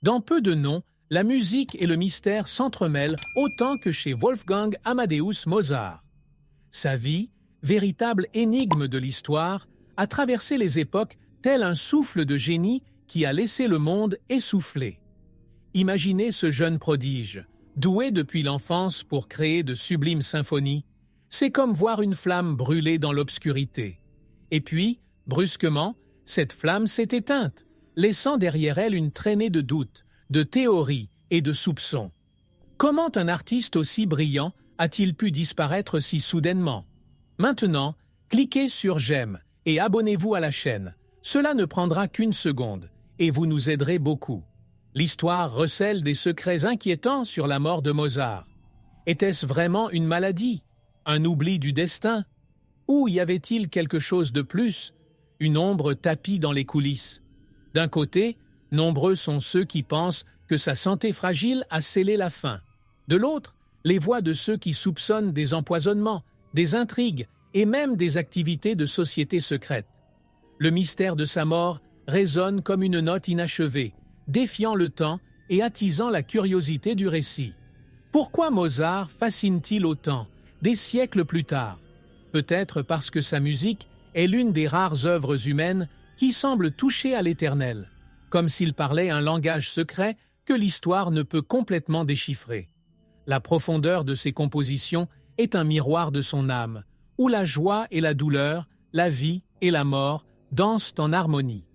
Dans peu de noms, la musique et le mystère s'entremêlent autant que chez Wolfgang Amadeus Mozart. Sa vie, véritable énigme de l'histoire, a traversé les époques tel un souffle de génie qui a laissé le monde essoufflé. Imaginez ce jeune prodige, doué depuis l'enfance pour créer de sublimes symphonies, c'est comme voir une flamme brûler dans l'obscurité. Et puis, brusquement, cette flamme s'est éteinte, laissant derrière elle une traînée de doutes, de théories et de soupçons. Comment un artiste aussi brillant a-t-il pu disparaître si soudainement? Maintenant, cliquez sur j'aime et abonnez-vous à la chaîne. Cela ne prendra qu'une seconde et vous nous aiderez beaucoup. L'histoire recèle des secrets inquiétants sur la mort de Mozart. Était-ce vraiment une maladie? Un oubli du destin? Ou y avait-il quelque chose de plus? Une ombre tapie dans les coulisses. D'un côté, nombreux sont ceux qui pensent que sa santé fragile a scellé la fin. De l'autre, les voix de ceux qui soupçonnent des empoisonnements, des intrigues et même des activités de sociétés secrètes. Le mystère de sa mort résonne comme une note inachevée, défiant le temps et attisant la curiosité du récit. Pourquoi Mozart fascine-t-il autant, des siècles plus tard? Peut-être parce que sa musique est l'une des rares œuvres humaines qui semble toucher à l'éternel, comme s'il parlait un langage secret que l'histoire ne peut complètement déchiffrer. La profondeur de ses compositions est un miroir de son âme, où la joie et la douleur, la vie et la mort dansent en harmonie.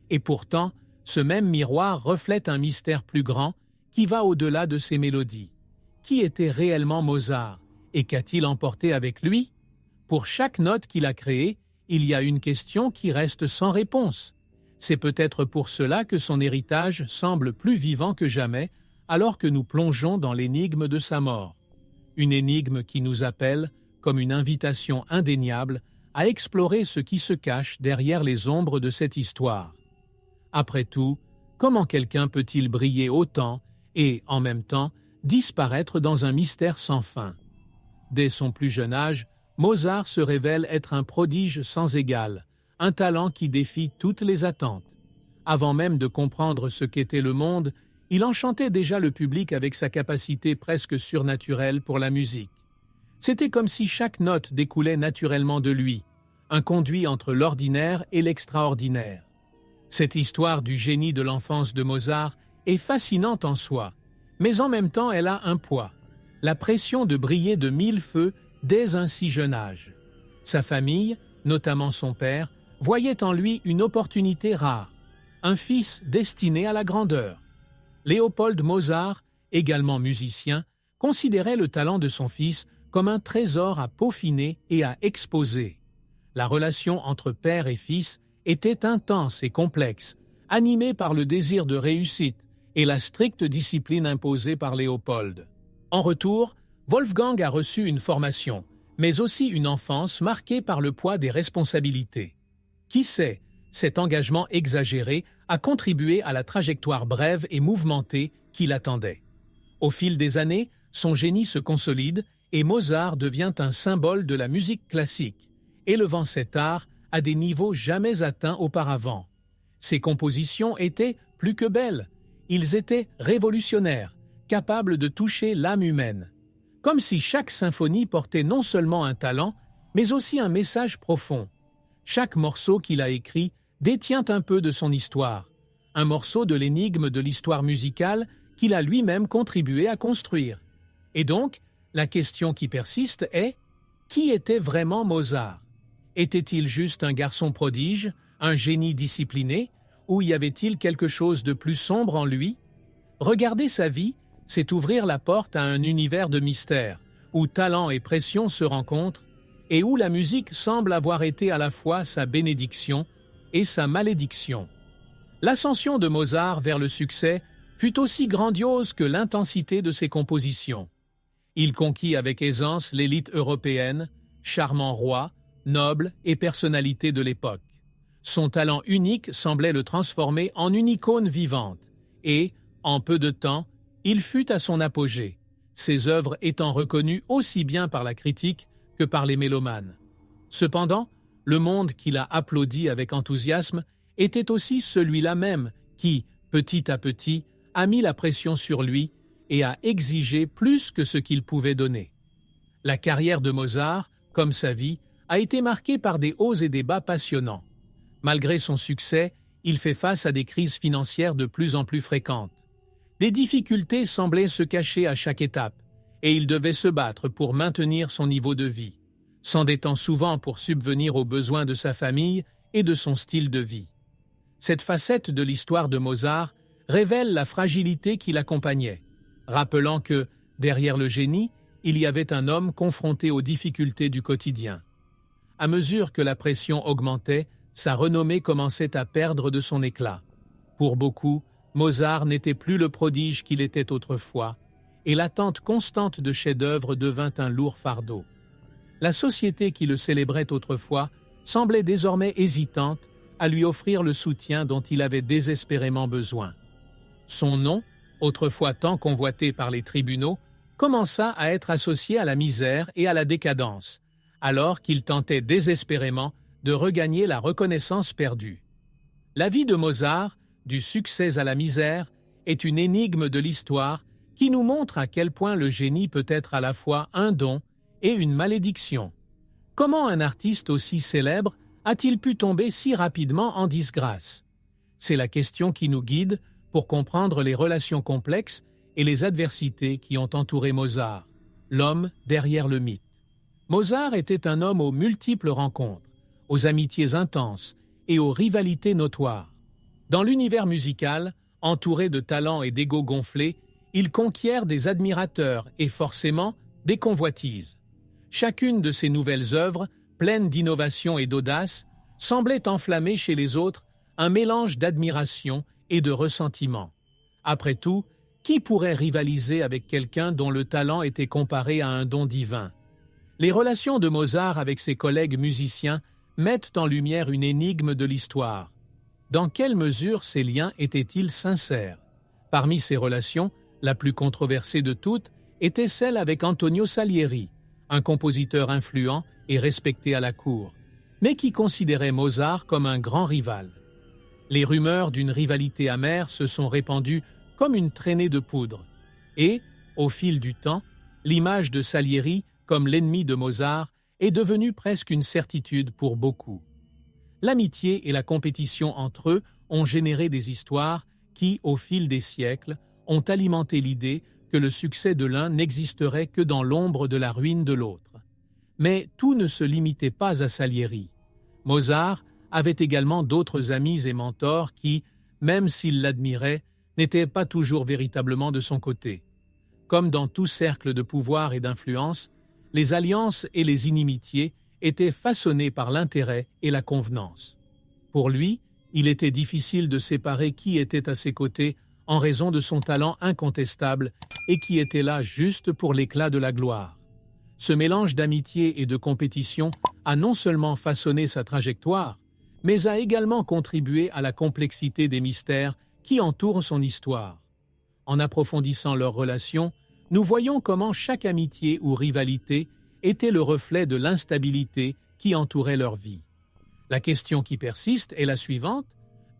Et pourtant, ce même miroir reflète un mystère plus grand qui va au-delà de ses mélodies. Qui était réellement Mozart et qu'a-t-il emporté avec lui? Pour chaque note qu'il a créée, il y a une question qui reste sans réponse. C'est peut-être pour cela que son héritage semble plus vivant que jamais, alors que nous plongeons dans l'énigme de sa mort. Une énigme qui nous appelle, comme une invitation indéniable, à explorer ce qui se cache derrière les ombres de cette histoire. Après tout, comment quelqu'un peut-il briller autant et, en même temps, disparaître dans un mystère sans fin? Dès son plus jeune âge, Mozart se révèle être un prodige sans égal, un talent qui défie toutes les attentes. Avant même de comprendre ce qu'était le monde, il enchantait déjà le public avec sa capacité presque surnaturelle pour la musique. C'était comme si chaque note découlait naturellement de lui, un conduit entre l'ordinaire et l'extraordinaire. Cette histoire du génie de l'enfance de Mozart est fascinante en soi, mais en même temps elle a un poids, la pression de briller de mille feux dès un si jeune âge. Sa famille, notamment son père, voyait en lui une opportunité rare, un fils destiné à la grandeur. Léopold Mozart, également musicien, considérait le talent de son fils comme un trésor à peaufiner et à exposer. La relation entre père et fils était intense et complexe, animée par le désir de réussite et la stricte discipline imposée par Léopold. En retour, Wolfgang a reçu une formation, mais aussi une enfance marquée par le poids des responsabilités. Qui sait, cet engagement exagéré a contribué à la trajectoire brève et mouvementée qui l'attendait. Au fil des années, son génie se consolide et Mozart devient un symbole de la musique classique, élevant cet art à des niveaux jamais atteints auparavant. Ses compositions étaient plus que belles, ils étaient révolutionnaires, capables de toucher l'âme humaine. Comme si chaque symphonie portait non seulement un talent, mais aussi un message profond. Chaque morceau qu'il a écrit détient un peu de son histoire, un morceau de l'énigme de l'histoire musicale qu'il a lui-même contribué à construire. Et donc, la question qui persiste est « Qui était vraiment Mozart ? Était-il juste un garçon prodige, un génie discipliné, ou y avait-il quelque chose de plus sombre en lui ? Regarder sa vie, c'est ouvrir la porte à un univers de mystère, où talent et pression se rencontrent, et où la musique semble avoir été à la fois sa bénédiction et sa malédiction. L'ascension de Mozart vers le succès fut aussi grandiose que l'intensité de ses compositions. Il conquit avec aisance l'élite européenne, charmant roi, noble et personnalité de l'époque. Son talent unique semblait le transformer en une icône vivante, et, en peu de temps, il fut à son apogée, ses œuvres étant reconnues aussi bien par la critique que par les mélomanes. Cependant, le monde qui l'a applaudi avec enthousiasme était aussi celui-là même qui, petit à petit, a mis la pression sur lui et a exigé plus que ce qu'il pouvait donner. La carrière de Mozart, comme sa vie, a été marquée par des hauts et des bas passionnants. Malgré son succès, il fait face à des crises financières de plus en plus fréquentes. Des difficultés semblaient se cacher à chaque étape, et il devait se battre pour maintenir son niveau de vie, s'endettant souvent pour subvenir aux besoins de sa famille et de son style de vie. Cette facette de l'histoire de Mozart révèle la fragilité qui l'accompagnait, rappelant que, derrière le génie, il y avait un homme confronté aux difficultés du quotidien. À mesure que la pression augmentait, sa renommée commençait à perdre de son éclat. Pour beaucoup, Mozart n'était plus le prodige qu'il était autrefois, et l'attente constante de chefs-d'œuvre devint un lourd fardeau. La société qui le célébrait autrefois semblait désormais hésitante à lui offrir le soutien dont il avait désespérément besoin. Son nom, autrefois tant convoité par les tribunaux, commença à être associé à la misère et à la décadence, alors qu'il tentait désespérément de regagner la reconnaissance perdue. La vie de Mozart, du succès à la misère, est une énigme de l'histoire qui nous montre à quel point le génie peut être à la fois un don et une malédiction. Comment un artiste aussi célèbre a-t-il pu tomber si rapidement en disgrâce? C'est la question qui nous guide pour comprendre les relations complexes et les adversités qui ont entouré Mozart, l'homme derrière le mythe. Mozart était un homme aux multiples rencontres, aux amitiés intenses et aux rivalités notoires. Dans l'univers musical, entouré de talents et d'égos gonflés, il conquiert des admirateurs et forcément des convoitises. Chacune de ses nouvelles œuvres, pleines d'innovation et d'audace, semblait enflammer chez les autres un mélange d'admiration et de ressentiment. Après tout, qui pourrait rivaliser avec quelqu'un dont le talent était comparé à un don divin? Les relations de Mozart avec ses collègues musiciens mettent en lumière une énigme de l'histoire. Dans quelle mesure ces liens étaient-ils sincères? Parmi ces relations, la plus controversée de toutes était celle avec Antonio Salieri, un compositeur influent et respecté à la cour, mais qui considérait Mozart comme un grand rival. Les rumeurs d'une rivalité amère se sont répandues comme une traînée de poudre, et, au fil du temps, l'image de Salieri comme l'ennemi de Mozart est devenue presque une certitude pour beaucoup. L'amitié et la compétition entre eux ont généré des histoires qui, au fil des siècles, ont alimenté l'idée que le succès de l'un n'existerait que dans l'ombre de la ruine de l'autre. Mais tout ne se limitait pas à Salieri. Mozart avait également d'autres amis et mentors qui, même s'ils l'admiraient, n'étaient pas toujours véritablement de son côté. Comme dans tout cercle de pouvoir et d'influence, les alliances et les inimitiés étaient façonnées par l'intérêt et la convenance. Pour lui, il était difficile de séparer qui était à ses côtés en raison de son talent incontestable et qui était là juste pour l'éclat de la gloire. Ce mélange d'amitié et de compétition a non seulement façonné sa trajectoire, mais a également contribué à la complexité des mystères qui entourent son histoire. En approfondissant leurs relations, nous voyons comment chaque amitié ou rivalité était le reflet de l'instabilité qui entourait leur vie. La question qui persiste est la suivante: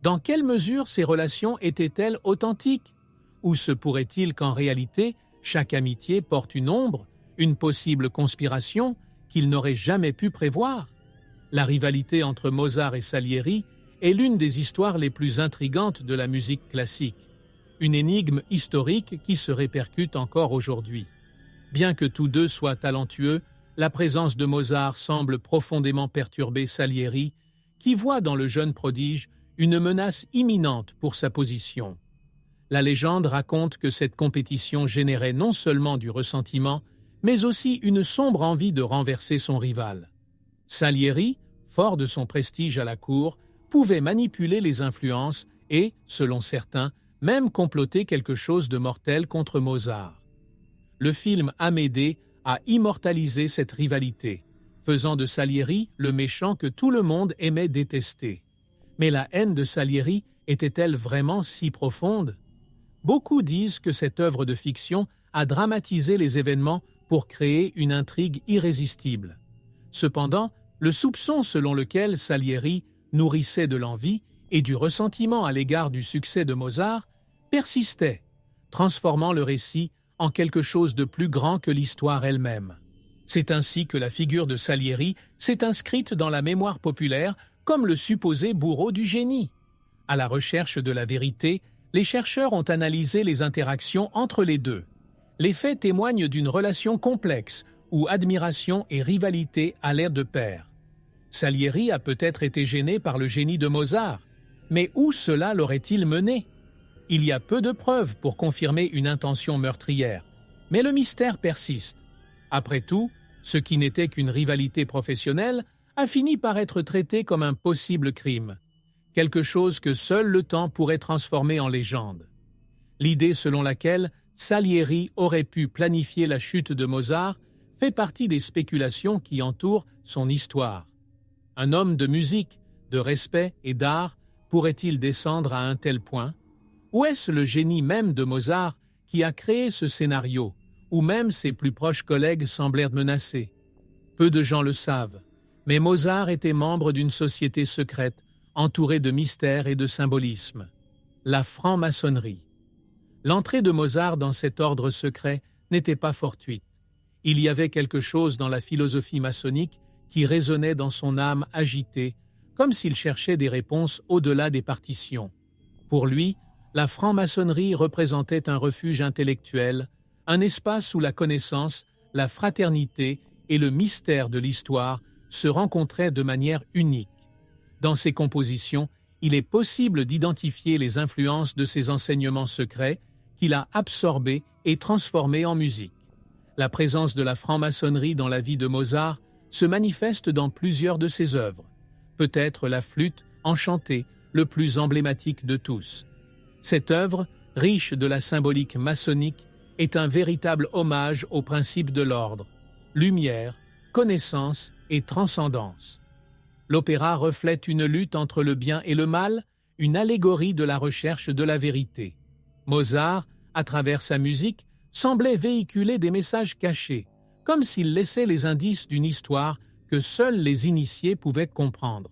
dans quelle mesure ces relations étaient-elles authentiques? Ou se pourrait-il qu'en réalité, chaque amitié porte une ombre, une possible conspiration qu'il n'aurait jamais pu prévoir? La rivalité entre Mozart et Salieri est l'une des histoires les plus intrigantes de la musique classique, une énigme historique qui se répercute encore aujourd'hui. Bien que tous deux soient talentueux, la présence de Mozart semble profondément perturber Salieri, qui voit dans le jeune prodige une menace imminente pour sa position. La légende raconte que cette compétition générait non seulement du ressentiment, mais aussi une sombre envie de renverser son rival. Salieri, fort de son prestige à la cour, pouvait manipuler les influences et, selon certains, même comploter quelque chose de mortel contre Mozart. Le film Amédée a immortalisé cette rivalité, faisant de Salieri le méchant que tout le monde aimait détester. Mais la haine de Salieri était-elle vraiment si profonde? Beaucoup disent que cette œuvre de fiction a dramatisé les événements pour créer une intrigue irrésistible. Cependant, le soupçon selon lequel Salieri nourrissait de l'envie et du ressentiment à l'égard du succès de Mozart persistait transformant le récit en quelque chose de plus grand que l'histoire elle-même. C'est ainsi que la figure de Salieri s'est inscrite dans la mémoire populaire comme le supposé bourreau du génie. À la recherche de la vérité, les chercheurs ont analysé les interactions entre les deux. Les faits témoignent d'une relation complexe où admiration et rivalité allaient de pair. Salieri a peut-être été gêné par le génie de Mozart, mais où cela l'aurait-il mené? Il y a peu de preuves pour confirmer une intention meurtrière, mais le mystère persiste. Après tout, ce qui n'était qu'une rivalité professionnelle a fini par être traité comme un possible crime, quelque chose que seul le temps pourrait transformer en légende. L'idée selon laquelle Salieri aurait pu planifier la chute de Mozart fait partie des spéculations qui entourent son histoire. Un homme de musique, de respect et d'art pourrait-il descendre à un tel point? Ou est-ce le génie même de Mozart qui a créé ce scénario, où même ses plus proches collègues semblèrent menacés? Peu de gens le savent, mais Mozart était membre d'une société secrète, entourée de mystères et de symbolisme, la franc-maçonnerie. L'entrée de Mozart dans cet ordre secret n'était pas fortuite. Il y avait quelque chose dans la philosophie maçonnique qui résonnait dans son âme agitée, comme s'il cherchait des réponses au-delà des partitions. Pour lui, la franc-maçonnerie représentait un refuge intellectuel, un espace où la connaissance, la fraternité et le mystère de l'histoire se rencontraient de manière unique. Dans ses compositions, il est possible d'identifier les influences de ces enseignements secrets qu'il a absorbés et transformés en musique. La présence de la franc-maçonnerie dans la vie de Mozart se manifeste dans plusieurs de ses œuvres. Peut-être la flûte enchantée, le plus emblématique de tous. Cette œuvre, riche de la symbolique maçonnique, est un véritable hommage aux principes de l'ordre, lumière, connaissance et transcendance. L'opéra reflète une lutte entre le bien et le mal, une allégorie de la recherche de la vérité. Mozart, à travers sa musique, semblait véhiculer des messages cachés, comme s'il laissait les indices d'une histoire que seuls les initiés pouvaient comprendre.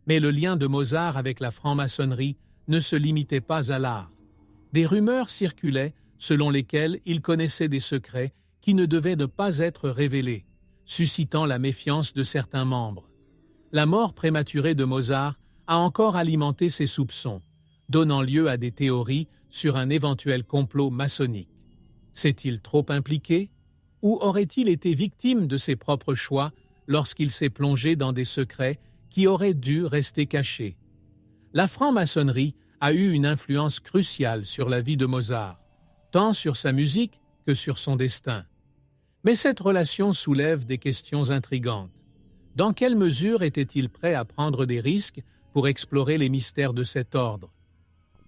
Mais le lien de Mozart avec la franc-maçonnerie ne se limitait pas à l'art. Des rumeurs circulaient selon lesquelles il connaissait des secrets qui ne devaient ne pas être révélés, suscitant la méfiance de certains membres. La mort prématurée de Mozart a encore alimenté ces soupçons, donnant lieu à des théories sur un éventuel complot maçonnique. S'est-il trop impliqué? Ou aurait-il été victime de ses propres choix lorsqu'il s'est plongé dans des secrets qui auraient dû rester cachés? La franc-maçonnerie a eu une influence cruciale sur la vie de Mozart, tant sur sa musique que sur son destin. Mais cette relation soulève des questions intrigantes. Dans quelle mesure était-il prêt à prendre des risques pour explorer les mystères de cet ordre?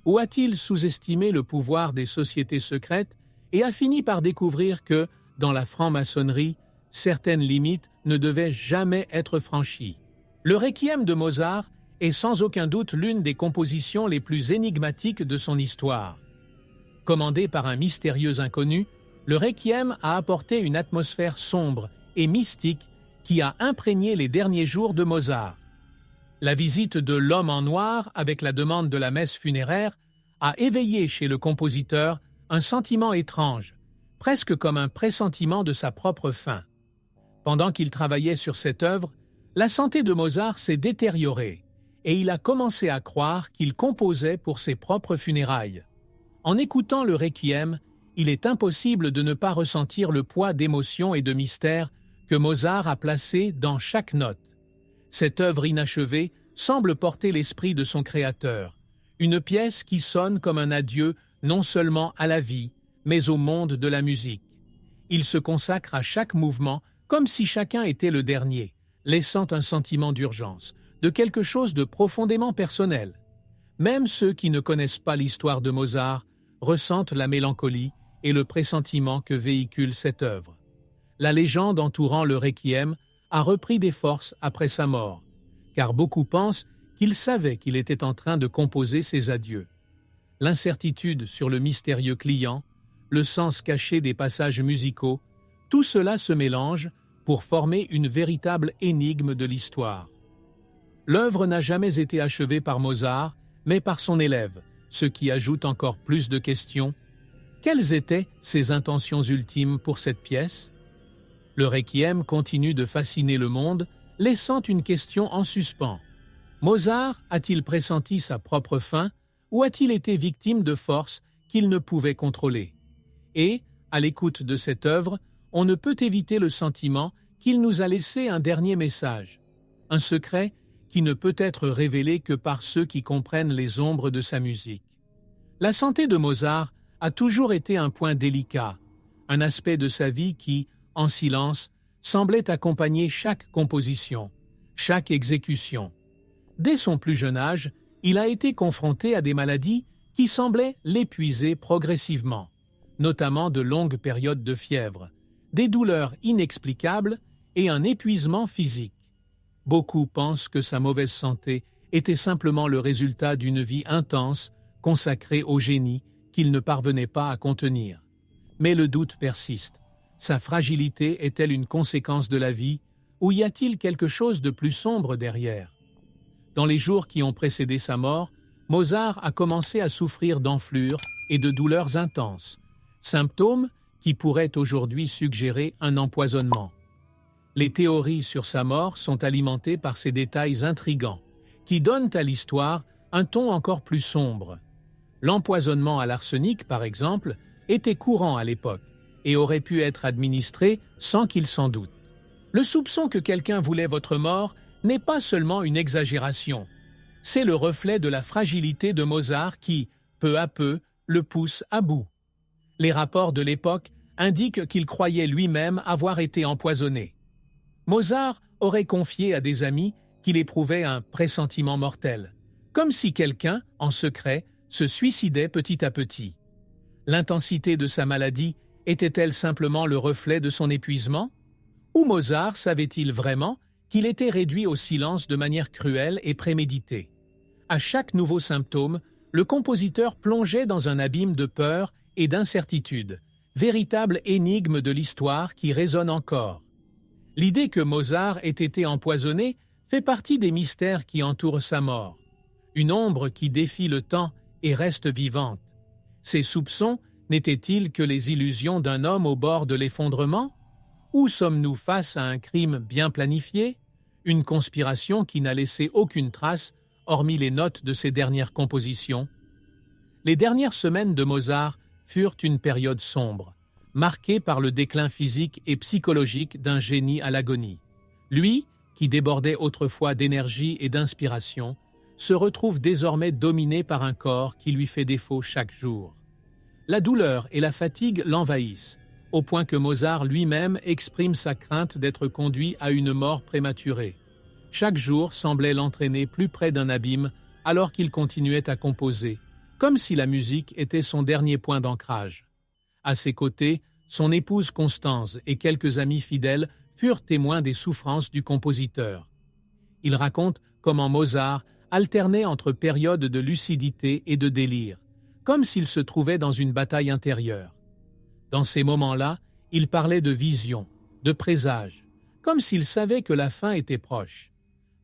Ou a-t-il sous-estimé le pouvoir des sociétés secrètes et a fini par découvrir que, dans la franc-maçonnerie, certaines limites ne devaient jamais être franchies? Le Requiem de Mozart est sans aucun doute l'une des compositions les plus énigmatiques de son histoire. Commandé par un mystérieux inconnu, le Requiem a apporté une atmosphère sombre et mystique qui a imprégné les derniers jours de Mozart. La visite de l'homme en noir avec la demande de la messe funéraire a éveillé chez le compositeur un sentiment étrange, presque comme un pressentiment de sa propre fin. Pendant qu'il travaillait sur cette œuvre, la santé de Mozart s'est détériorée et il a commencé à croire qu'il composait pour ses propres funérailles. En écoutant le Requiem, il est impossible de ne pas ressentir le poids d'émotions et de mystères que Mozart a placé dans chaque note. Cette œuvre inachevée semble porter l'esprit de son créateur, une pièce qui sonne comme un adieu non seulement à la vie, mais au monde de la musique. Il se consacre à chaque mouvement comme si chacun était le dernier, laissant un sentiment d'urgence, de quelque chose de profondément personnel. Même ceux qui ne connaissent pas l'histoire de Mozart ressentent la mélancolie et le pressentiment que véhicule cette œuvre. La légende entourant le Requiem a repris des forces après sa mort, car beaucoup pensent qu'il savait qu'il était en train de composer ses adieux. L'incertitude sur le mystérieux client, le sens caché des passages musicaux, tout cela se mélange pour former une véritable énigme de l'histoire. L'œuvre n'a jamais été achevée par Mozart, mais par son élève, ce qui ajoute encore plus de questions. Quelles étaient ses intentions ultimes pour cette pièce? Le Requiem continue de fasciner le monde, laissant une question en suspens. Mozart a-t-il pressenti sa propre fin ou a-t-il été victime de forces qu'il ne pouvait contrôler? Et, à l'écoute de cette œuvre, on ne peut éviter le sentiment qu'il nous a laissé un dernier message, un secret qui ne peut être révélé que par ceux qui comprennent les ombres de sa musique. La santé de Mozart a toujours été un point délicat, un aspect de sa vie qui, en silence, semblait accompagner chaque composition, chaque exécution. Dès son plus jeune âge, il a été confronté à des maladies qui semblaient l'épuiser progressivement, notamment de longues périodes de fièvre, des douleurs inexplicables et un épuisement physique. Beaucoup pensent que sa mauvaise santé était simplement le résultat d'une vie intense consacrée au génie qu'il ne parvenait pas à contenir. Mais le doute persiste. Sa fragilité est-elle une conséquence de la vie ou y a-t-il quelque chose de plus sombre derrière? Dans les jours qui ont précédé sa mort, Mozart a commencé à souffrir d'enflures et de douleurs intenses, symptômes qui pourraient aujourd'hui suggérer un empoisonnement. Les théories sur sa mort sont alimentées par ces détails intrigants, qui donnent à l'histoire un ton encore plus sombre. L'empoisonnement à l'arsenic, par exemple, était courant à l'époque et aurait pu être administré sans qu'il s'en doute. Le soupçon que quelqu'un voulait votre mort n'est pas seulement une exagération. C'est le reflet de la fragilité de Mozart qui, peu à peu, le pousse à bout. Les rapports de l'époque indiquent qu'il croyait lui-même avoir été empoisonné. Mozart aurait confié à des amis qu'il éprouvait un pressentiment mortel, comme si quelqu'un, en secret, se suicidait petit à petit. L'intensité de sa maladie était-elle simplement le reflet de son épuisement? Ou Mozart savait-il vraiment qu'il était réduit au silence de manière cruelle et préméditée? À chaque nouveau symptôme, le compositeur plongeait dans un abîme de peur et d'incertitude, véritable énigme de l'histoire qui résonne encore. L'idée que Mozart ait été empoisonné fait partie des mystères qui entourent sa mort. Une ombre qui défie le temps et reste vivante. Ces soupçons n'étaient-ils que les illusions d'un homme au bord de l'effondrement? Ou sommes-nous face à un crime bien planifié, une conspiration qui n'a laissé aucune trace, hormis les notes de ses dernières compositions? Les dernières semaines de Mozart furent une période sombre, marquée par le déclin physique et psychologique d'un génie à l'agonie. Lui, qui débordait autrefois d'énergie et d'inspiration, se retrouve désormais dominé par un corps qui lui fait défaut chaque jour. La douleur et la fatigue l'envahissent, au point que Mozart lui-même exprime sa crainte d'être conduit à une mort prématurée. Chaque jour semblait l'entraîner plus près d'un abîme alors qu'il continuait à composer, comme si la musique était son dernier point d'ancrage. À ses côtés, son épouse Constance et quelques amis fidèles furent témoins des souffrances du compositeur. Il raconte comment Mozart alternait entre périodes de lucidité et de délire, comme s'il se trouvait dans une bataille intérieure. Dans ces moments-là, il parlait de vision, de présage, comme s'il savait que la fin était proche.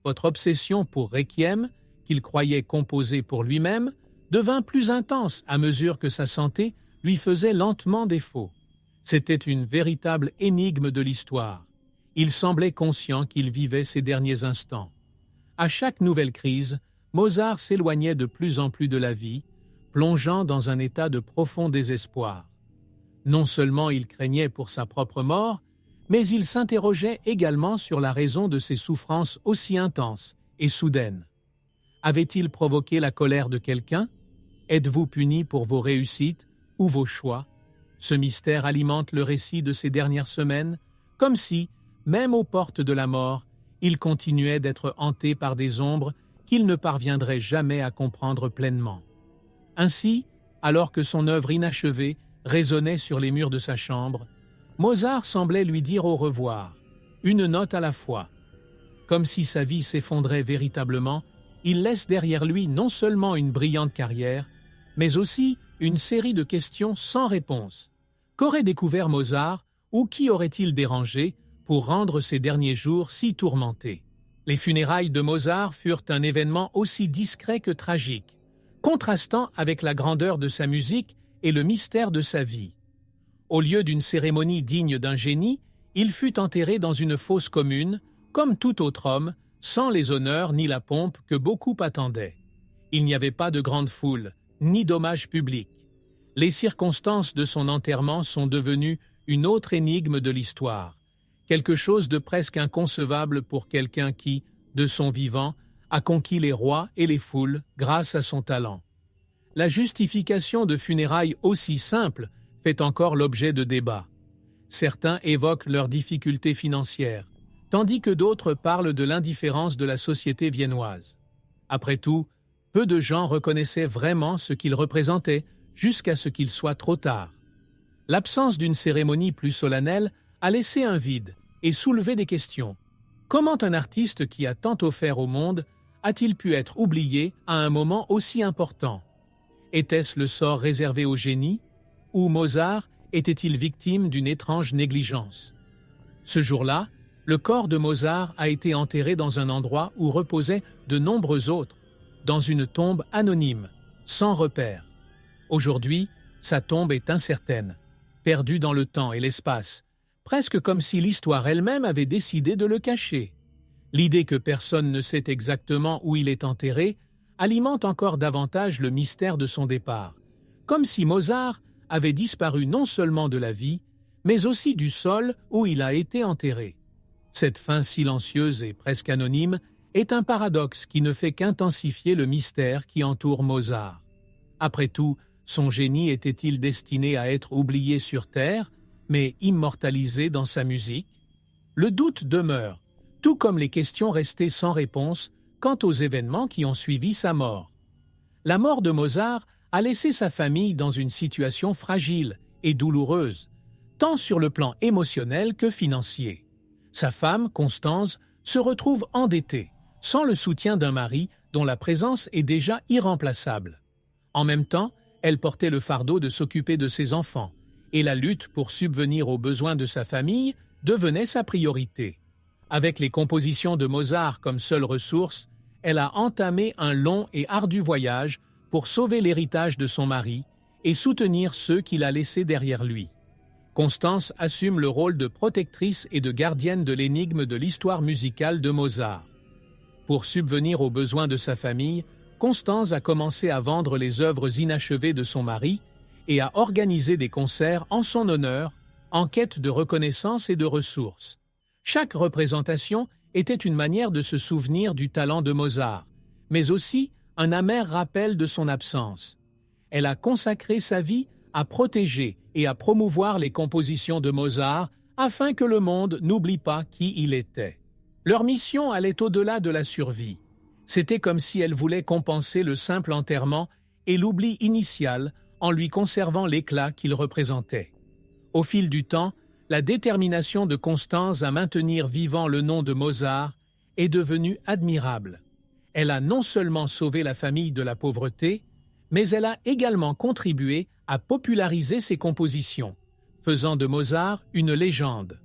Votre obsession pour Requiem, qu'il croyait composer pour lui-même, devint plus intense à mesure que sa santé lui faisait lentement défaut. C'était une véritable énigme de l'histoire. Il semblait conscient qu'il vivait ses derniers instants. À chaque nouvelle crise, Mozart s'éloignait de plus en plus de la vie, plongeant dans un état de profond désespoir. Non seulement il craignait pour sa propre mort, mais il s'interrogeait également sur la raison de ces souffrances aussi intenses et soudaines. Avait-il provoqué la colère de quelqu'un? Êtes-vous puni pour vos réussites ou vos choix? Ce mystère alimente le récit de ces dernières semaines, comme si, même aux portes de la mort, il continuait d'être hanté par des ombres qu'il ne parviendrait jamais à comprendre pleinement. Ainsi, alors que son œuvre inachevée résonnait sur les murs de sa chambre, Mozart semblait lui dire au revoir, une note à la fois. Comme si sa vie s'effondrait véritablement, il laisse derrière lui non seulement une brillante carrière, mais aussi une série de questions sans réponse. Qu'aurait découvert Mozart ou qui aurait-il dérangé pour rendre ses derniers jours si tourmentés? Les funérailles de Mozart furent un événement aussi discret que tragique, contrastant avec la grandeur de sa musique et le mystère de sa vie. Au lieu d'une cérémonie digne d'un génie, il fut enterré dans une fosse commune, comme tout autre homme, sans les honneurs ni la pompe que beaucoup attendaient. Il n'y avait pas de grande foule, ni d'hommage public. Les circonstances de son enterrement sont devenues une autre énigme de l'histoire, quelque chose de presque inconcevable pour quelqu'un qui, de son vivant, a conquis les rois et les foules grâce à son talent. La justification de funérailles aussi simples fait encore l'objet de débats. Certains évoquent leurs difficultés financières, tandis que d'autres parlent de l'indifférence de la société viennoise. Après tout, peu de gens reconnaissaient vraiment ce qu'il représentait jusqu'à ce qu'il soit trop tard. L'absence d'une cérémonie plus solennelle a laissé un vide et soulevé des questions. Comment un artiste qui a tant offert au monde a-t-il pu être oublié à un moment aussi important? Était-ce le sort réservé au génie? Ou Mozart était-il victime d'une étrange négligence? Ce jour-là, le corps de Mozart a été enterré dans un endroit où reposaient de nombreux autres, dans une tombe anonyme, sans repère. Aujourd'hui, sa tombe est incertaine, perdue dans le temps et l'espace, presque comme si l'histoire elle-même avait décidé de le cacher. L'idée que personne ne sait exactement où il est enterré alimente encore davantage le mystère de son départ, comme si Mozart avait disparu non seulement de la vie, mais aussi du sol où il a été enterré. Cette fin silencieuse et presque anonyme est un paradoxe qui ne fait qu'intensifier le mystère qui entoure Mozart. Après tout, son génie était-il destiné à être oublié sur Terre, mais immortalisé dans sa musique? Le doute demeure, tout comme les questions restées sans réponse quant aux événements qui ont suivi sa mort. La mort de Mozart a laissé sa famille dans une situation fragile et douloureuse, tant sur le plan émotionnel que financier. Sa femme, Constance, se retrouve endettée, sans le soutien d'un mari dont la présence est déjà irremplaçable. En même temps, elle portait le fardeau de s'occuper de ses enfants, et la lutte pour subvenir aux besoins de sa famille devenait sa priorité. Avec les compositions de Mozart comme seule ressource, elle a entamé un long et ardu voyage pour sauver l'héritage de son mari et soutenir ceux qu'il a laissés derrière lui. Constance assume le rôle de protectrice et de gardienne de l'énigme de l'histoire musicale de Mozart. Pour subvenir aux besoins de sa famille, Constance a commencé à vendre les œuvres inachevées de son mari et à organiser des concerts en son honneur, en quête de reconnaissance et de ressources. Chaque représentation était une manière de se souvenir du talent de Mozart, mais aussi un amer rappel de son absence. Elle a consacré sa vie à protéger et à promouvoir les compositions de Mozart afin que le monde n'oublie pas qui il était. Leur mission allait au-delà de la survie. C'était comme si elle voulait compenser le simple enterrement et l'oubli initial en lui conservant l'éclat qu'il représentait. Au fil du temps, la détermination de Constance à maintenir vivant le nom de Mozart est devenue admirable. Elle a non seulement sauvé la famille de la pauvreté, mais elle a également contribué à populariser ses compositions, faisant de Mozart une légende.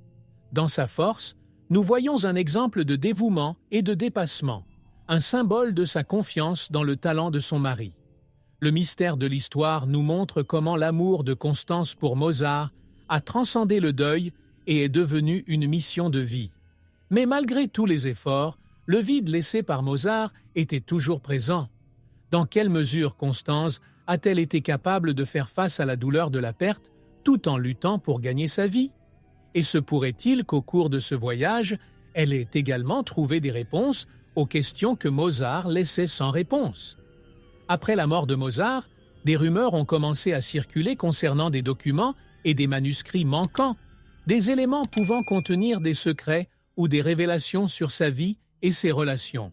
Dans sa force, nous voyons un exemple de dévouement et de dépassement, un symbole de sa confiance dans le talent de son mari. Le mystère de l'histoire nous montre comment l'amour de Constance pour Mozart a transcendé le deuil et est devenu une mission de vie. Mais malgré tous les efforts, le vide laissé par Mozart était toujours présent. Dans quelle mesure Constance a-t-elle été capable de faire face à la douleur de la perte tout en luttant pour gagner sa vie? Et se pourrait-il qu'au cours de ce voyage, elle ait également trouvé des réponses aux questions que Mozart laissait sans réponse? Après la mort de Mozart, des rumeurs ont commencé à circuler concernant des documents et des manuscrits manquants, des éléments pouvant contenir des secrets ou des révélations sur sa vie et ses relations.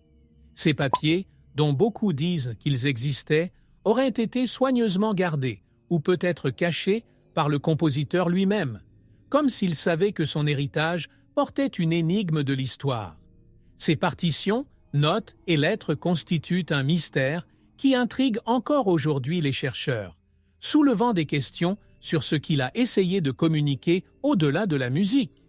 Ces papiers, dont beaucoup disent qu'ils existaient, auraient été soigneusement gardés ou peut-être cachés par le compositeur lui-même, comme s'il savait que son héritage portait une énigme de l'histoire. Ces partitions, notes et lettres constituent un mystère qui intrigue encore aujourd'hui les chercheurs, soulevant des questions sur ce qu'il a essayé de communiquer au-delà de la musique.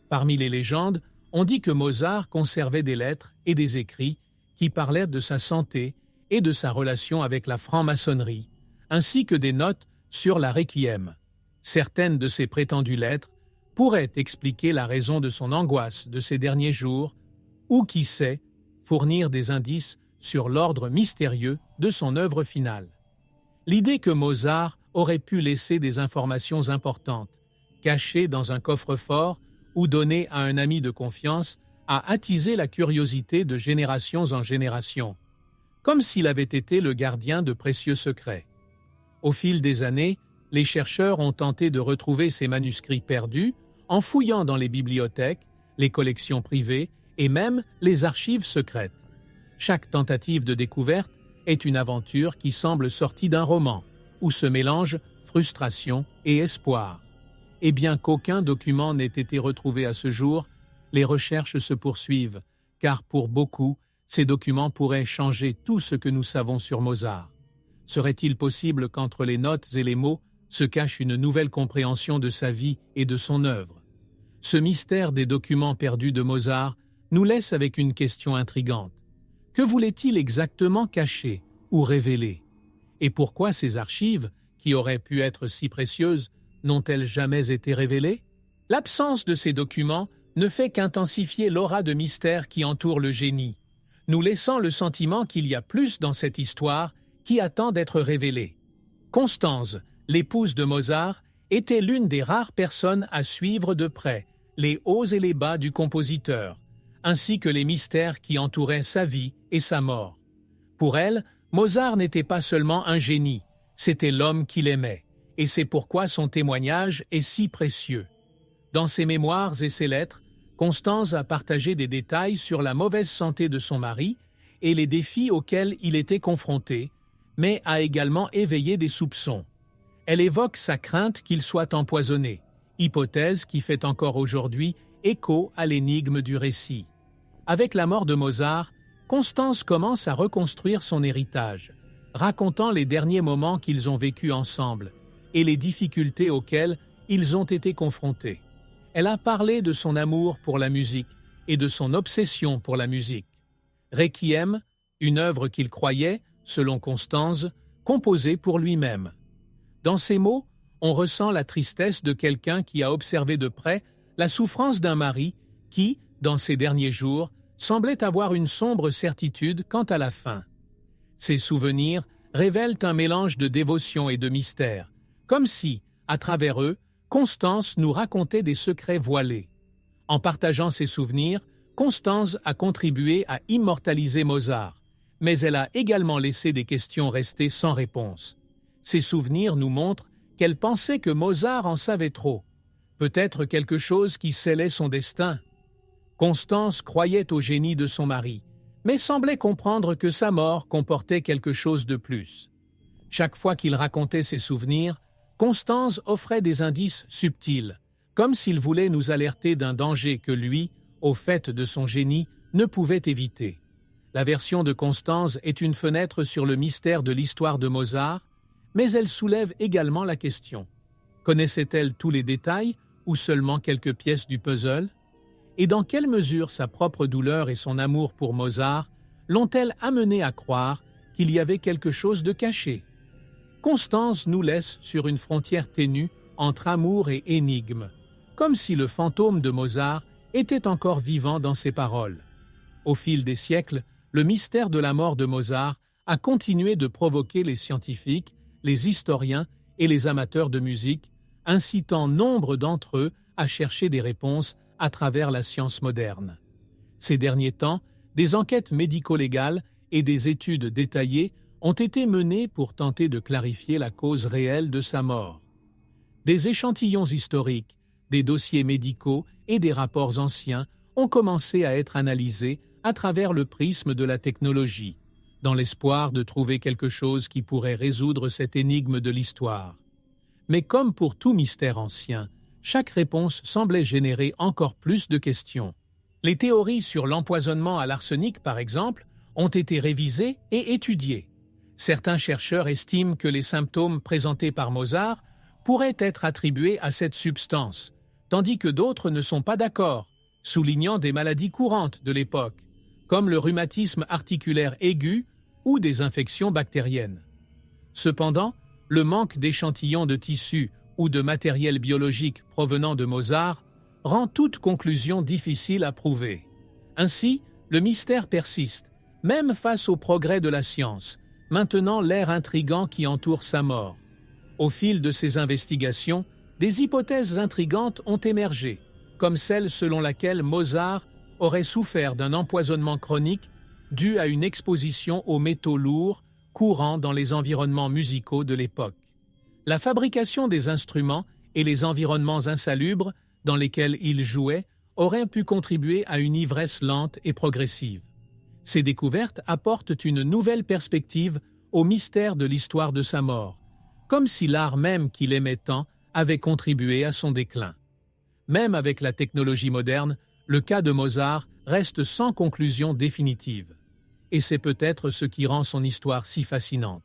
Parmi les légendes, on dit que Mozart conservait des lettres et des écrits qui parlaient de sa santé et de sa relation avec la franc-maçonnerie, ainsi que des notes sur la Requiem. Certaines de ces prétendues lettres pourraient expliquer la raison de son angoisse de ces derniers jours, ou qui sait, fournir des indices sur l'ordre mystérieux de son œuvre finale. L'idée que Mozart aurait pu laisser des informations importantes, cachées dans un coffre-fort ou données à un ami de confiance, a attisé la curiosité de générations en générations, comme s'il avait été le gardien de précieux secrets. Au fil des années, les chercheurs ont tenté de retrouver ces manuscrits perdus en fouillant dans les bibliothèques, les collections privées et même les archives secrètes. Chaque tentative de découverte est une aventure qui semble sortie d'un roman, où se mélangent frustration et espoir. Et bien qu'aucun document n'ait été retrouvé à ce jour, les recherches se poursuivent, car pour beaucoup, ces documents pourraient changer tout ce que nous savons sur Mozart. Serait-il possible qu'entre les notes et les mots se cache une nouvelle compréhension de sa vie et de son œuvre? Ce mystère des documents perdus de Mozart nous laisse avec une question intrigante. Que voulait-il exactement cacher ou révéler? Et pourquoi ces archives, qui auraient pu être si précieuses, n'ont-elles jamais été révélées? L'absence de ces documents ne fait qu'intensifier l'aura de mystère qui entoure le génie, nous laissant le sentiment qu'il y a plus dans cette histoire qui attend d'être révélée. Constanze, l'épouse de Mozart, était l'une des rares personnes à suivre de près les hauts et les bas du compositeur, ainsi que les mystères qui entouraient sa vie et sa mort. Pour elle, Mozart n'était pas seulement un génie, c'était l'homme qu'il aimait, et c'est pourquoi son témoignage est si précieux. Dans ses mémoires et ses lettres, Constanze a partagé des détails sur la mauvaise santé de son mari et les défis auxquels il était confronté, mais a également éveillé des soupçons. Elle évoque sa crainte qu'il soit empoisonné, hypothèse qui fait encore aujourd'hui écho à l'énigme du récit. Avec la mort de Mozart, Constanze commence à reconstruire son héritage, racontant les derniers moments qu'ils ont vécus ensemble et les difficultés auxquelles ils ont été confrontés. Elle a parlé de son amour pour la musique et de son obsession pour la musique. Requiem, une œuvre qu'il croyait, selon Constanze, composée pour lui-même. Dans ces mots, on ressent la tristesse de quelqu'un qui a observé de près la souffrance d'un mari qui, dans ses derniers jours, semblait avoir une sombre certitude quant à la fin. Ces souvenirs révèlent un mélange de dévotion et de mystère, comme si, à travers eux, Constanze nous racontait des secrets voilés. En partageant ses souvenirs, Constanze a contribué à immortaliser Mozart, mais elle a également laissé des questions restées sans réponse. Ces souvenirs nous montrent qu'elle pensait que Mozart en savait trop, peut-être quelque chose qui scellait son destin. Constanze croyait au génie de son mari, mais semblait comprendre que sa mort comportait quelque chose de plus. Chaque fois qu'il racontait ses souvenirs, Constanze offrait des indices subtils, comme s'il voulait nous alerter d'un danger que lui, au fait de son génie, ne pouvait éviter. La version de Constanze est une fenêtre sur le mystère de l'histoire de Mozart, mais elle soulève également la question. Connaissait-elle tous les détails ou seulement quelques pièces du puzzle? Et dans quelle mesure sa propre douleur et son amour pour Mozart l'ont-elles amené à croire qu'il y avait quelque chose de caché? Constanze nous laisse sur une frontière ténue entre amour et énigme, comme si le fantôme de Mozart était encore vivant dans ses paroles. Au fil des siècles, le mystère de la mort de Mozart a continué de provoquer les scientifiques, les historiens et les amateurs de musique, incitant nombre d'entre eux à chercher des réponses à travers la science moderne. Ces derniers temps, des enquêtes médico-légales et des études détaillées ont été menées pour tenter de clarifier la cause réelle de sa mort. Des échantillons historiques, des dossiers médicaux et des rapports anciens ont commencé à être analysés à travers le prisme de la technologie, dans l'espoir de trouver quelque chose qui pourrait résoudre cette énigme de l'histoire. Mais comme pour tout mystère ancien, chaque réponse semblait générer encore plus de questions. Les théories sur l'empoisonnement à l'arsenic, par exemple, ont été révisées et étudiées. Certains chercheurs estiment que les symptômes présentés par Mozart pourraient être attribués à cette substance, tandis que d'autres ne sont pas d'accord, soulignant des maladies courantes de l'époque, comme le rhumatisme articulaire aigu ou des infections bactériennes. Cependant, le manque d'échantillons de tissu ou de matériel biologique provenant de Mozart rend toute conclusion difficile à prouver. Ainsi, le mystère persiste, même face au progrès de la science, maintenant l'air intrigant qui entoure sa mort. Au fil de ces investigations, des hypothèses intrigantes ont émergé, comme celle selon laquelle Mozart aurait souffert d'un empoisonnement chronique dû à une exposition aux métaux lourds courants dans les environnements musicaux de l'époque. La fabrication des instruments et les environnements insalubres dans lesquels il jouait auraient pu contribuer à une ivresse lente et progressive. Ces découvertes apportent une nouvelle perspective au mystère de l'histoire de sa mort, comme si l'art même qu'il aimait tant avait contribué à son déclin. Même avec la technologie moderne, le cas de Mozart reste sans conclusion définitive. Et c'est peut-être ce qui rend son histoire si fascinante.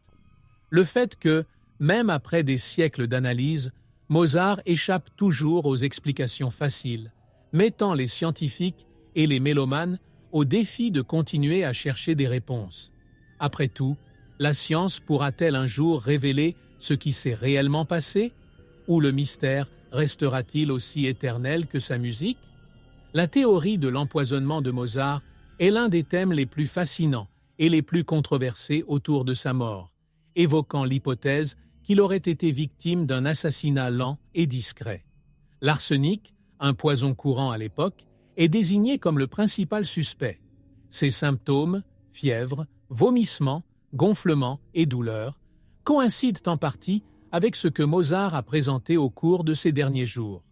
Le fait que, même après des siècles d'analyse, Mozart échappe toujours aux explications faciles, mettant les scientifiques et les mélomanes au défi de continuer à chercher des réponses. Après tout, la science pourra-t-elle un jour révéler ce qui s'est réellement passé? Ou le mystère restera-t-il aussi éternel que sa musique? La théorie de l'empoisonnement de Mozart est l'un des thèmes les plus fascinants et les plus controversés autour de sa mort, évoquant l'hypothèse qu'il aurait été victime d'un assassinat lent et discret. L'arsenic, un poison courant à l'époque, est désigné comme le principal suspect. Ses symptômes, fièvre, vomissements, gonflements et douleurs, coïncident en partie avec ce que Mozart a présenté au cours de ces derniers jours.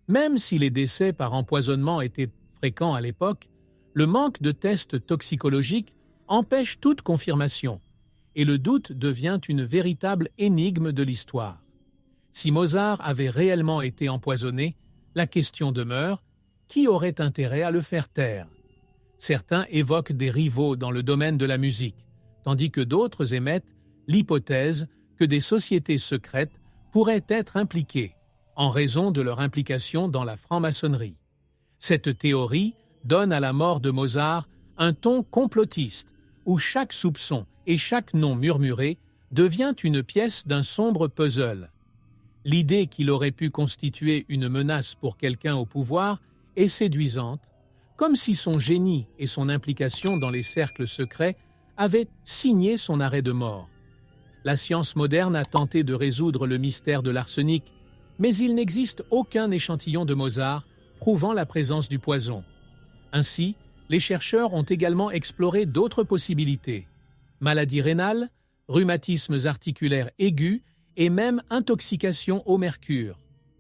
Même si les décès par empoisonnement étaient fréquents à l'époque, le manque de tests toxicologiques empêche toute confirmation, et le doute devient une véritable énigme de l'histoire. Si Mozart avait réellement été empoisonné, la question demeure, qui aurait intérêt à le faire taire? Certains évoquent des rivaux dans le domaine de la musique, tandis que d'autres émettent l'hypothèse que des sociétés secrètes pourraient être impliquées, en raison de leur implication dans la franc-maçonnerie. Cette théorie donne à la mort de Mozart un ton complotiste, où chaque soupçon et chaque nom murmuré devient une pièce d'un sombre puzzle. L'idée qu'il aurait pu constituer une menace pour quelqu'un au pouvoir est séduisante, comme si son génie et son implication dans les cercles secrets avaient signé son arrêt de mort. La science moderne a tenté de résoudre le mystère de l'arsenic, mais il n'existe aucun échantillon de Mozart prouvant la présence du poison. Ainsi, les chercheurs ont également exploré d'autres possibilités. Maladies rénales, rhumatismes articulaires aigus et même intoxication au mercure.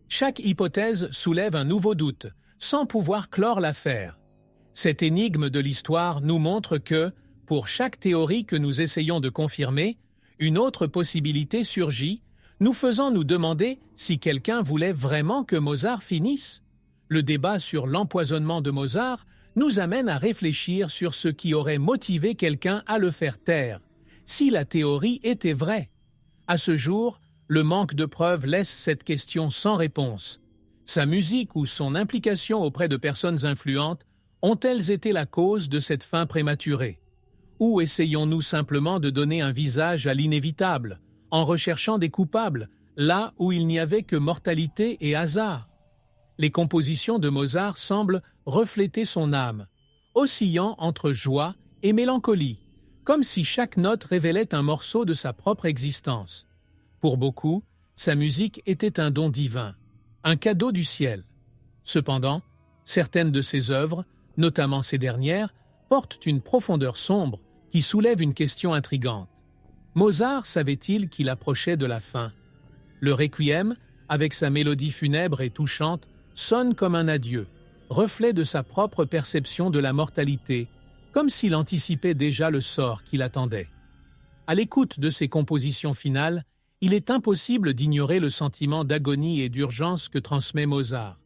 Chaque hypothèse soulève un nouveau doute, sans pouvoir clore l'affaire. Cette énigme de l'histoire nous montre que, pour chaque théorie que nous essayons de confirmer, une autre possibilité surgit, nous faisant nous demander si quelqu'un voulait vraiment que Mozart finisse. Le débat sur l'empoisonnement de Mozart nous amène à réfléchir sur ce qui aurait motivé quelqu'un à le faire taire, si la théorie était vraie. À ce jour, le manque de preuves laisse cette question sans réponse. Sa musique ou son implication auprès de personnes influentes ont-elles été la cause de cette fin prématurée? Ou essayons-nous simplement de donner un visage à l'inévitable, en recherchant des coupables, là où il n'y avait que mortalité et hasard? Les compositions de Mozart semblent refléter son âme, oscillant entre joie et mélancolie, comme si chaque note révélait un morceau de sa propre existence. Pour beaucoup, sa musique était un don divin, un cadeau du ciel. Cependant, certaines de ses œuvres, notamment ces dernières, portent une profondeur sombre qui soulève une question intrigante. Mozart savait-il qu'il approchait de la fin? Le Requiem, avec sa mélodie funèbre et touchante, sonne comme un adieu, reflet de sa propre perception de la mortalité, comme s'il anticipait déjà le sort qui l'attendait. À l'écoute de ses compositions finales, il est impossible d'ignorer le sentiment d'agonie et d'urgence que transmet Mozart.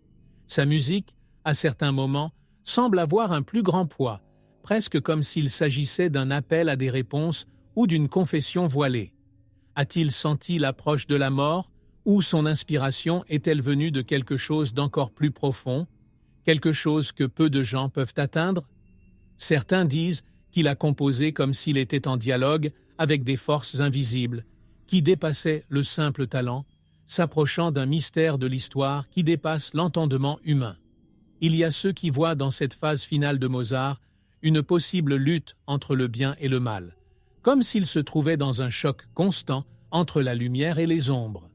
Sa musique, à certains moments, semble avoir un plus grand poids, presque comme s'il s'agissait d'un appel à des réponses ou d'une confession voilée. A-t-il senti l'approche de la mort, ou son inspiration est-elle venue de quelque chose d'encore plus profond, quelque chose que peu de gens peuvent atteindre? Certains disent qu'il a composé comme s'il était en dialogue avec des forces invisibles, qui dépassait le simple talent, s'approchant d'un mystère de l'histoire qui dépasse l'entendement humain. Il y a ceux qui voient dans cette phase finale de Mozart une possible lutte entre le bien et le mal, comme s'il se trouvait dans un choc constant entre la lumière et les ombres.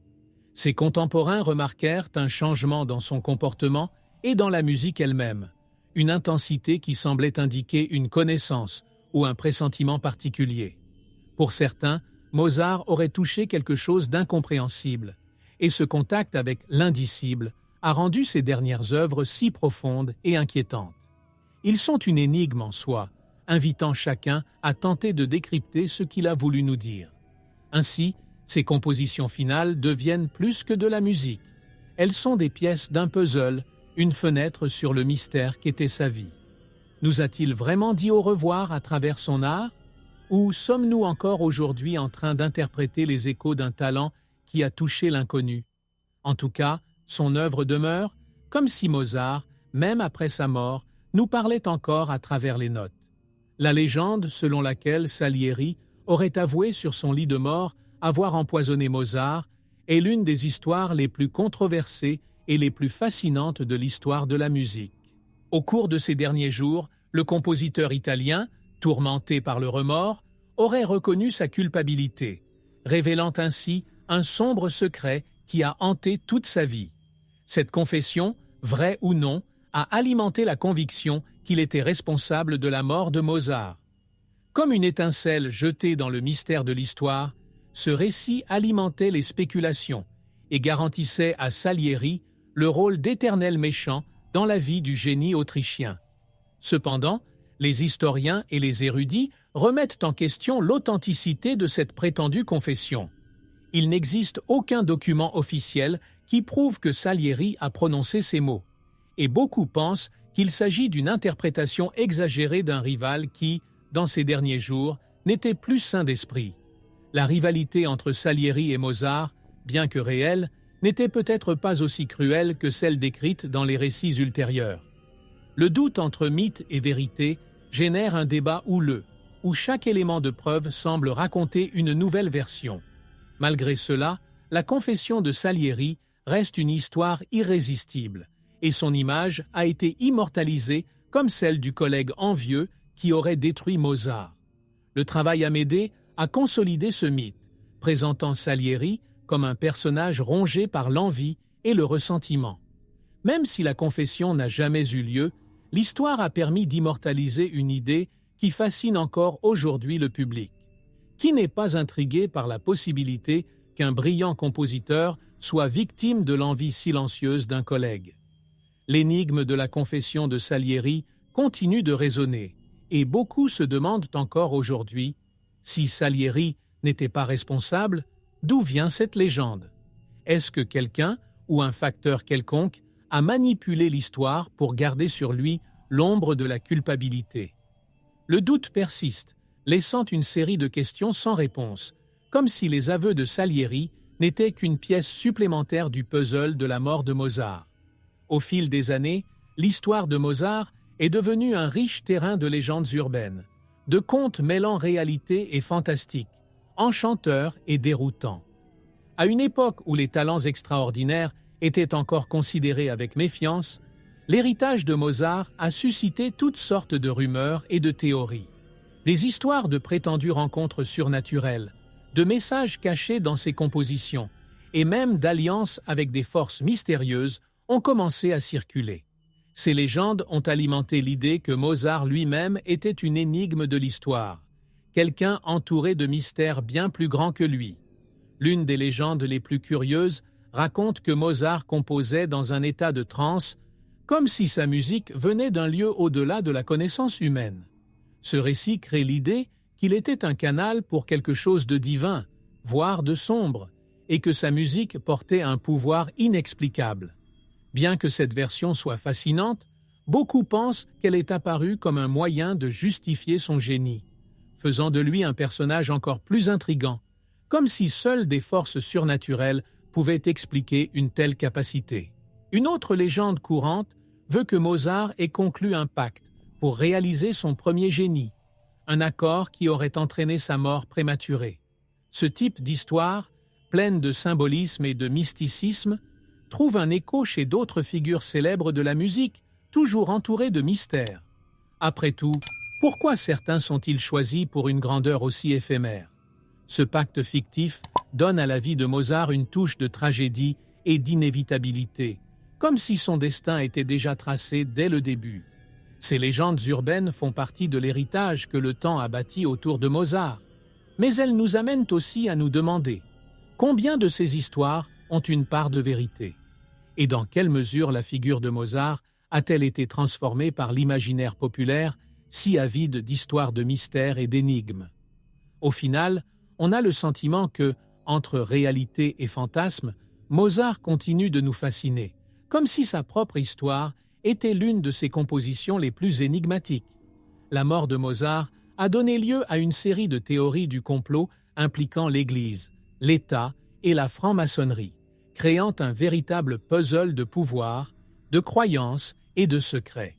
Ses contemporains remarquèrent un changement dans son comportement et dans la musique elle-même, une intensité qui semblait indiquer une connaissance ou un pressentiment particulier. Pour certains, Mozart aurait touché quelque chose d'incompréhensible, et ce contact avec l'indicible a rendu ses dernières œuvres si profondes et inquiétantes. Ils sont une énigme en soi, invitant chacun à tenter de décrypter ce qu'il a voulu nous dire. Ainsi, ses compositions finales deviennent plus que de la musique. Elles sont des pièces d'un puzzle, une fenêtre sur le mystère qu'était sa vie. Nous a-t-il vraiment dit au revoir à travers son art? Ou sommes-nous encore aujourd'hui en train d'interpréter les échos d'un talent qui a touché l'inconnu? En tout cas, son œuvre demeure, comme si Mozart, même après sa mort, nous parlait encore à travers les notes. La légende selon laquelle Salieri aurait avoué sur son lit de mort avoir empoisonné Mozart est l'une des histoires les plus controversées et les plus fascinantes de l'histoire de la musique. Au cours de ces derniers jours, le compositeur italien, tourmenté par le remords, aurait reconnu sa culpabilité, révélant ainsi un sombre secret qui a hanté toute sa vie. Cette confession, vraie ou non, a alimenté la conviction qu'il était responsable de la mort de Mozart. Comme une étincelle jetée dans le mystère de l'histoire, ce récit alimentait les spéculations et garantissait à Salieri le rôle d'éternel méchant dans la vie du génie autrichien. Cependant, les historiens et les érudits remettent en question l'authenticité de cette prétendue confession. Il n'existe aucun document officiel qui prouve que Salieri a prononcé ces mots, et beaucoup pensent qu'il s'agit d'une interprétation exagérée d'un rival qui, dans ces derniers jours, n'était plus sain d'esprit. La rivalité entre Salieri et Mozart, bien que réelle, n'était peut-être pas aussi cruelle que celle décrite dans les récits ultérieurs. Le doute entre mythe et vérité génère un débat houleux, où chaque élément de preuve semble raconter une nouvelle version. Malgré cela, la confession de Salieri reste une histoire irrésistible, et son image a été immortalisée comme celle du collègue envieux qui aurait détruit Mozart. Le travail Amédée a consolidé ce mythe, présentant Salieri comme un personnage rongé par l'envie et le ressentiment. Même si la confession n'a jamais eu lieu, l'histoire a permis d'immortaliser une idée qui fascine encore aujourd'hui le public. Qui n'est pas intrigué par la possibilité qu'un brillant compositeur soit victime de l'envie silencieuse d'un collègue? L'énigme de la confession de Salieri continue de résonner, et beaucoup se demandent encore aujourd'hui si Salieri n'était pas responsable, d'où vient cette légende? Est-ce que quelqu'un ou un facteur quelconque a manipulé l'histoire pour garder sur lui l'ombre de la culpabilité? Le doute persiste, laissant une série de questions sans réponse, comme si les aveux de Salieri n'étaient qu'une pièce supplémentaire du puzzle de la mort de Mozart. Au fil des années, l'histoire de Mozart est devenue un riche terrain de légendes urbaines, de contes mêlant réalité et fantastique, enchanteurs et déroutants. À une époque où les talents extraordinaires étaient encore considérés avec méfiance, l'héritage de Mozart a suscité toutes sortes de rumeurs et de théories. Des histoires de prétendues rencontres surnaturelles, de messages cachés dans ses compositions, et même d'alliances avec des forces mystérieuses ont commencé à circuler. Ces légendes ont alimenté l'idée que Mozart lui-même était une énigme de l'histoire, quelqu'un entouré de mystères bien plus grands que lui. L'une des légendes les plus curieuses raconte que Mozart composait dans un état de transe, comme si sa musique venait d'un lieu au-delà de la connaissance humaine. Ce récit crée l'idée qu'il était un canal pour quelque chose de divin, voire de sombre, et que sa musique portait un pouvoir inexplicable. Bien que cette version soit fascinante, beaucoup pensent qu'elle est apparue comme un moyen de justifier son génie, faisant de lui un personnage encore plus intrigant, comme si seules des forces surnaturelles pouvaient expliquer une telle capacité. Une autre légende courante veut que Mozart ait conclu un pacte pour réaliser son premier génie, un accord qui aurait entraîné sa mort prématurée. Ce type d'histoire, pleine de symbolisme et de mysticisme, trouve un écho chez d'autres figures célèbres de la musique, toujours entourées de mystères. Après tout, pourquoi certains sont-ils choisis pour une grandeur aussi éphémère? Ce pacte fictif donne à la vie de Mozart une touche de tragédie et d'inévitabilité, comme si son destin était déjà tracé dès le début. Ces légendes urbaines font partie de l'héritage que le temps a bâti autour de Mozart, mais elles nous amènent aussi à nous demander combien de ces histoires ont une part de vérité, et dans quelle mesure la figure de Mozart a-t-elle été transformée par l'imaginaire populaire si avide d'histoires de mystères et d'énigmes. Au final, on a le sentiment que, entre réalité et fantasme, Mozart continue de nous fasciner, comme si sa propre histoire était l'une de ses compositions les plus énigmatiques. La mort de Mozart a donné lieu à une série de théories du complot impliquant l'Église, l'État et la franc-maçonnerie, créant un véritable puzzle de pouvoir, de croyances et de secrets.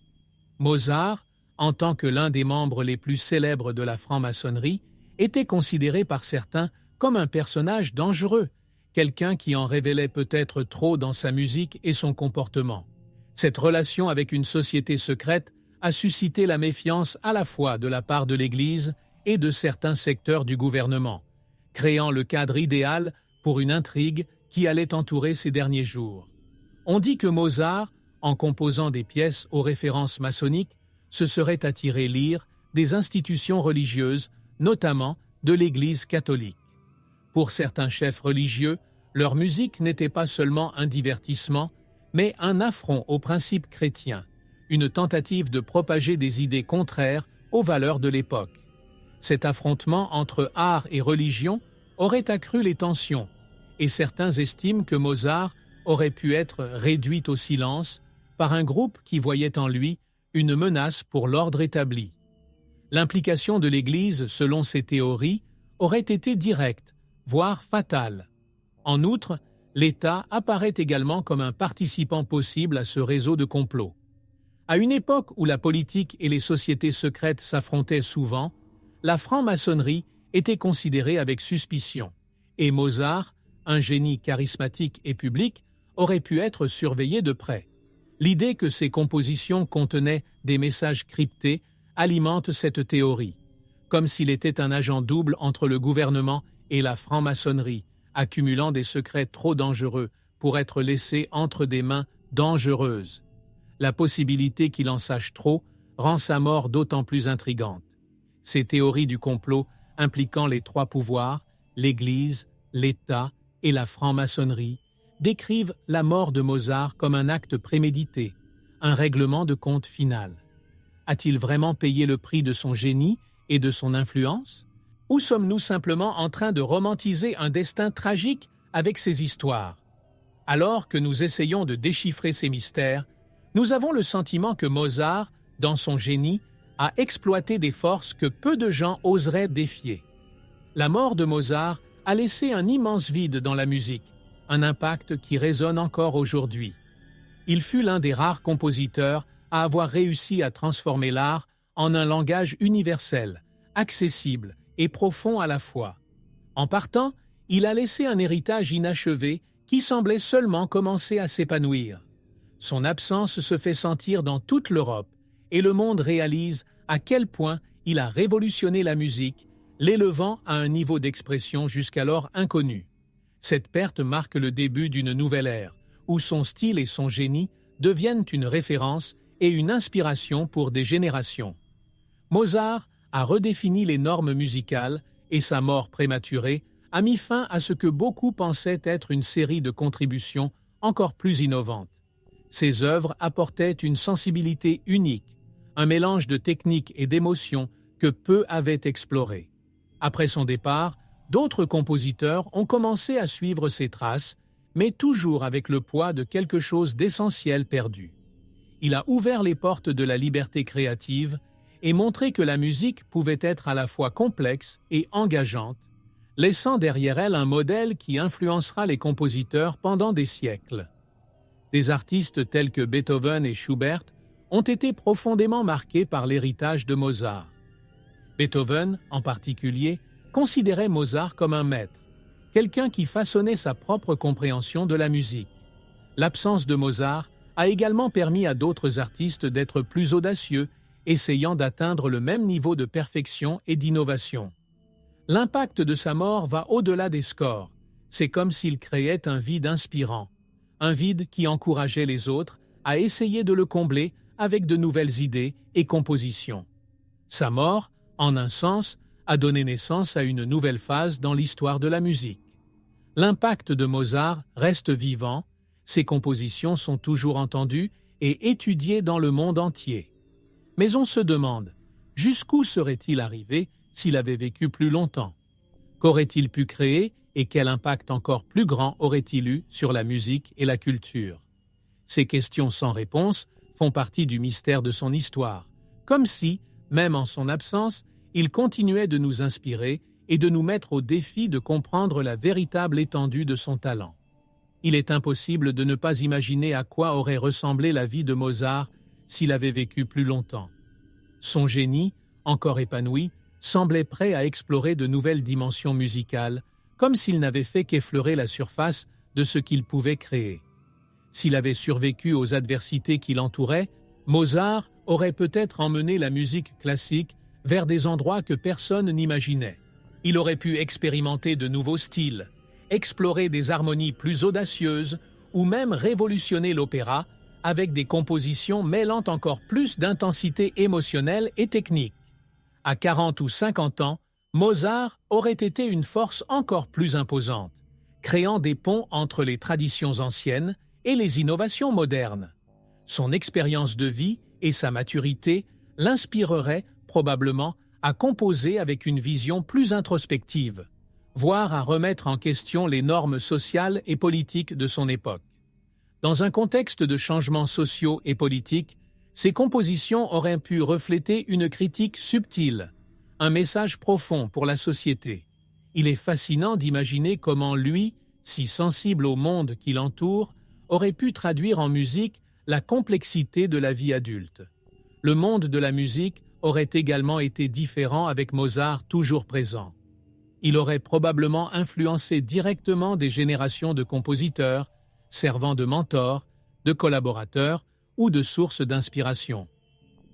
Mozart, en tant que l'un des membres les plus célèbres de la franc-maçonnerie, était considéré par certains comme un personnage dangereux, quelqu'un qui en révélait peut-être trop dans sa musique et son comportement. Cette relation avec une société secrète a suscité la méfiance à la fois de la part de l'Église et de certains secteurs du gouvernement, créant le cadre idéal pour une intrigue qui allait entourer ces derniers jours. On dit que Mozart, en composant des pièces aux références maçonniques, se serait attiré l'ire des institutions religieuses, notamment de l'Église catholique. Pour certains chefs religieux, leur musique n'était pas seulement un divertissement, mais un affront aux principes chrétiens, une tentative de propager des idées contraires aux valeurs de l'époque. Cet affrontement entre art et religion aurait accru les tensions, et certains estiment que Mozart aurait pu être réduit au silence par un groupe qui voyait en lui une menace pour l'ordre établi. L'implication de l'Église, selon ces théories, aurait été directe, voire fatale. En outre, l'État apparaît également comme un participant possible à ce réseau de complot. À une époque où la politique et les sociétés secrètes s'affrontaient souvent, la franc-maçonnerie était considérée avec suspicion, et Mozart, un génie charismatique et public, aurait pu être surveillé de près. L'idée que ses compositions contenaient des messages cryptés alimente cette théorie, comme s'il était un agent double entre le gouvernement et la franc-maçonnerie, accumulant des secrets trop dangereux pour être laissés entre des mains dangereuses. La possibilité qu'il en sache trop rend sa mort d'autant plus intrigante. Ces théories du complot impliquant les trois pouvoirs, l'Église, l'État et la franc-maçonnerie, décrivent la mort de Mozart comme un acte prémédité, un règlement de compte final. A-t-il vraiment payé le prix de son génie et de son influence? Ou sommes-nous simplement en train de romantiser un destin tragique avec ces histoires? Alors que nous essayons de déchiffrer ces mystères, nous avons le sentiment que Mozart, dans son génie, a exploité des forces que peu de gens oseraient défier. La mort de Mozart a laissé un immense vide dans la musique, un impact qui résonne encore aujourd'hui. Il fut l'un des rares compositeurs à avoir réussi à transformer l'art en un langage universel, accessible et profond à la fois. En partant, il a laissé un héritage inachevé qui semblait seulement commencer à s'épanouir. Son absence se fait sentir dans toute l'Europe et le monde réalise à quel point il a révolutionné la musique, l'élevant à un niveau d'expression jusqu'alors inconnu. Cette perte marque le début d'une nouvelle ère, où son style et son génie deviennent une référence et une inspiration pour des générations. Mozart a redéfini les normes musicales et sa mort prématurée a mis fin à ce que beaucoup pensaient être une série de contributions encore plus innovantes. Ses œuvres apportaient une sensibilité unique, un mélange de techniques et d'émotions que peu avaient exploré. Après son départ, d'autres compositeurs ont commencé à suivre ses traces, mais toujours avec le poids de quelque chose d'essentiel perdu. Il a ouvert les portes de la liberté créative et montré que la musique pouvait être à la fois complexe et engageante, laissant derrière elle un modèle qui influencera les compositeurs pendant des siècles. Des artistes tels que Beethoven et Schubert ont été profondément marqués par l'héritage de Mozart. Beethoven, en particulier, considérait Mozart comme un maître, quelqu'un qui façonnait sa propre compréhension de la musique. L'absence de Mozart a également permis à d'autres artistes d'être plus audacieux, essayant d'atteindre le même niveau de perfection et d'innovation. L'impact de sa mort va au-delà des scores. C'est comme s'il créait un vide inspirant, un vide qui encourageait les autres à essayer de le combler avec de nouvelles idées et compositions. Sa mort, en un sens, a donné naissance à une nouvelle phase dans l'histoire de la musique. L'impact de Mozart reste vivant, ses compositions sont toujours entendues et étudiées dans le monde entier. Mais on se demande, jusqu'où serait-il arrivé s'il avait vécu plus longtemps? Qu'aurait-il pu créer et quel impact encore plus grand aurait-il eu sur la musique et la culture? Ces questions sans réponse font partie du mystère de son histoire, comme si, même en son absence, il continuait de nous inspirer et de nous mettre au défi de comprendre la véritable étendue de son talent. Il est impossible de ne pas imaginer à quoi aurait ressemblé la vie de Mozart s'il avait vécu plus longtemps. Son génie, encore épanoui, semblait prêt à explorer de nouvelles dimensions musicales, comme s'il n'avait fait qu'effleurer la surface de ce qu'il pouvait créer. S'il avait survécu aux adversités qui l'entouraient, Mozart aurait peut-être emmené la musique classique vers des endroits que personne n'imaginait. Il aurait pu expérimenter de nouveaux styles, explorer des harmonies plus audacieuses ou même révolutionner l'opéra avec des compositions mêlant encore plus d'intensité émotionnelle et technique. À 40 ou 50 ans, Mozart aurait été une force encore plus imposante, créant des ponts entre les traditions anciennes et les innovations modernes. Son expérience de vie et sa maturité l'inspireraient probablement à composer avec une vision plus introspective, voire à remettre en question les normes sociales et politiques de son époque. Dans un contexte de changements sociaux et politiques, ses compositions auraient pu refléter une critique subtile, un message profond pour la société. Il est fascinant d'imaginer comment lui, si sensible au monde qui l'entoure, aurait pu traduire en musique la complexité de la vie adulte. Le monde de la musique aurait également été différent avec Mozart toujours présent. Il aurait probablement influencé directement des générations de compositeurs, servant de mentor, de collaborateur ou de source d'inspiration.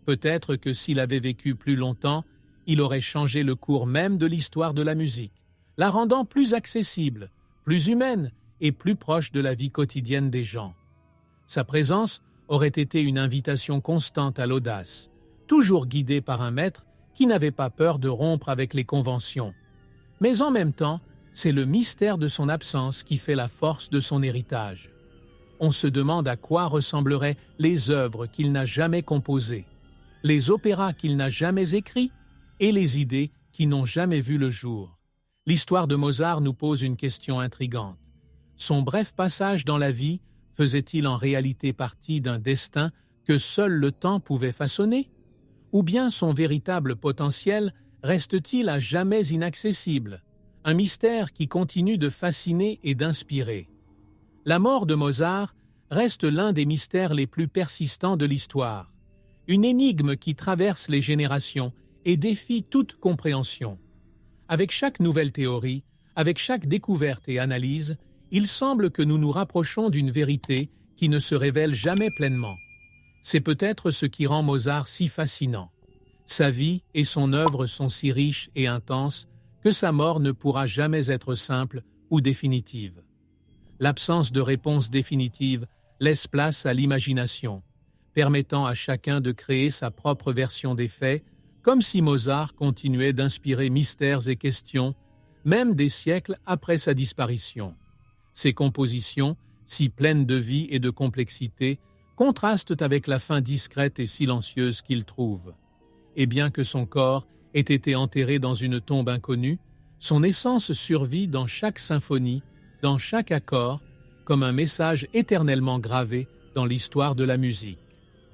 Peut-être que s'il avait vécu plus longtemps, il aurait changé le cours même de l'histoire de la musique, la rendant plus accessible, plus humaine et plus proche de la vie quotidienne des gens. Sa présence aurait été une invitation constante à l'audace, toujours guidée par un maître qui n'avait pas peur de rompre avec les conventions. Mais en même temps, c'est le mystère de son absence qui fait la force de son héritage. On se demande à quoi ressembleraient les œuvres qu'il n'a jamais composées, les opéras qu'il n'a jamais écrits et les idées qui n'ont jamais vu le jour. L'histoire de Mozart nous pose une question intrigante. Son bref passage dans la vie faisait-il en réalité partie d'un destin que seul le temps pouvait façonner? Ou bien son véritable potentiel reste-t-il à jamais inaccessible, un mystère qui continue de fasciner et d'inspirer? La mort de Mozart reste l'un des mystères les plus persistants de l'histoire, une énigme qui traverse les générations et défie toute compréhension. Avec chaque nouvelle théorie, avec chaque découverte et analyse, il semble que nous nous rapprochons d'une vérité qui ne se révèle jamais pleinement. C'est peut-être ce qui rend Mozart si fascinant. Sa vie et son œuvre sont si riches et intenses que sa mort ne pourra jamais être simple ou définitive. L'absence de réponse définitive laisse place à l'imagination, permettant à chacun de créer sa propre version des faits, comme si Mozart continuait d'inspirer mystères et questions, même des siècles après sa disparition. Ses compositions, si pleines de vie et de complexité, contrastent avec la fin discrète et silencieuse qu'il trouve. Et bien que son corps ait été enterré dans une tombe inconnue, son essence survit dans chaque symphonie, dans chaque accord, comme un message éternellement gravé dans l'histoire de la musique.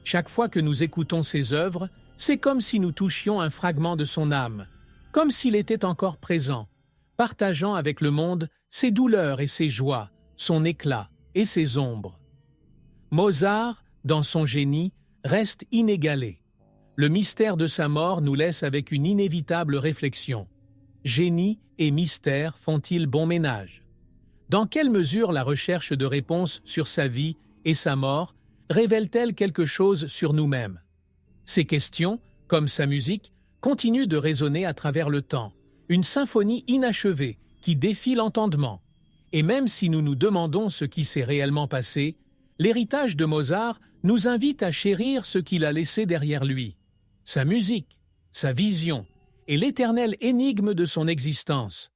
Chaque fois que nous écoutons ses œuvres, c'est comme si nous touchions un fragment de son âme, comme s'il était encore présent, partageant avec le monde ses douleurs et ses joies, son éclat et ses ombres. Mozart, dans son génie, reste inégalé. Le mystère de sa mort nous laisse avec une inévitable réflexion. génie et mystère font-ils bon ménage? Dans quelle mesure la recherche de réponses sur sa vie et sa mort révèle-t-elle quelque chose sur nous-mêmes? Ces questions, comme sa musique, continuent de résonner à travers le temps, une symphonie inachevée qui défie l'entendement. Et même si nous nous demandons ce qui s'est réellement passé, l'héritage de Mozart nous invite à chérir ce qu'il a laissé derrière lui. Sa musique, sa vision et l'éternelle énigme de son existence.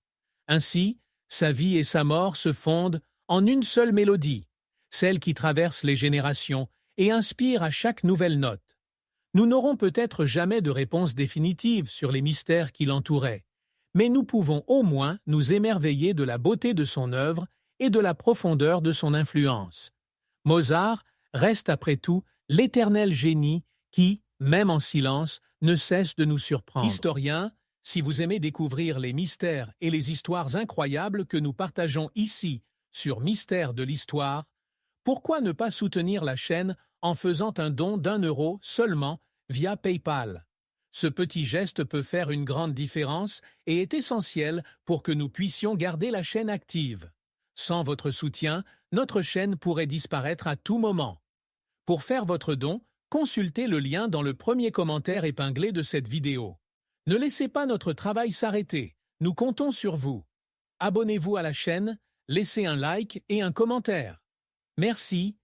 Ainsi, sa vie et sa mort se fondent en une seule mélodie, celle qui traverse les générations et inspire à chaque nouvelle note. Nous n'aurons peut-être jamais de réponse définitive sur les mystères qui l'entouraient, mais nous pouvons au moins nous émerveiller de la beauté de son œuvre et de la profondeur de son influence. Mozart reste après tout l'éternel génie qui, même en silence, ne cesse de nous surprendre. Historien, si vous aimez découvrir les mystères et les histoires incroyables que nous partageons ici sur Mystères de l'Histoire, pourquoi ne pas soutenir la chaîne en faisant un don d'1 € seulement via PayPal? Ce petit geste peut faire une grande différence et est essentiel pour que nous puissions garder la chaîne active. Sans votre soutien, notre chaîne pourrait disparaître à tout moment. Pour faire votre don, consultez le lien dans le premier commentaire épinglé de cette vidéo. Ne laissez pas notre travail s'arrêter, nous comptons sur vous. Abonnez-vous à la chaîne, laissez un like et un commentaire. Merci